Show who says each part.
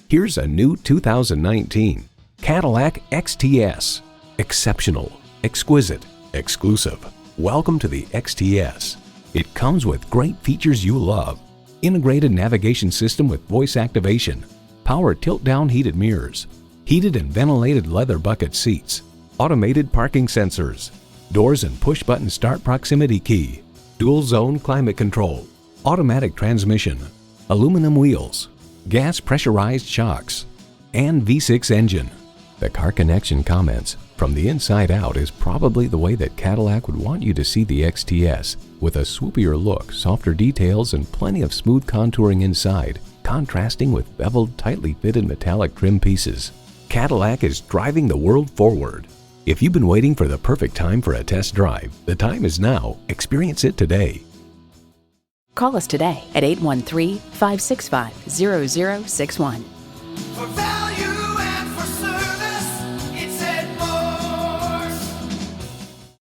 Speaker 1: Here's a new 2019 Cadillac XTS. Exceptional, exquisite, exclusive. Welcome to the XTS. It comes with great features you love. Integrated navigation system with voice activation, power tilt-down heated mirrors, heated and ventilated leather bucket seats, automated parking sensors, doors and push-button start proximity key, dual-zone climate control, automatic transmission, aluminum wheels, gas pressurized shocks, and V6 engine. The Car Connection comments, "From the inside out is probably the way that Cadillac would want you to see the XTS, with a swoopier look, softer details, and plenty of smooth contouring inside, contrasting with beveled, tightly fitted metallic trim pieces." Cadillac is driving the world forward. If you've been waiting for the perfect time for a test drive, the time is now. Experience it today.
Speaker 2: Call us today at 813-565-0061.
Speaker 3: For value.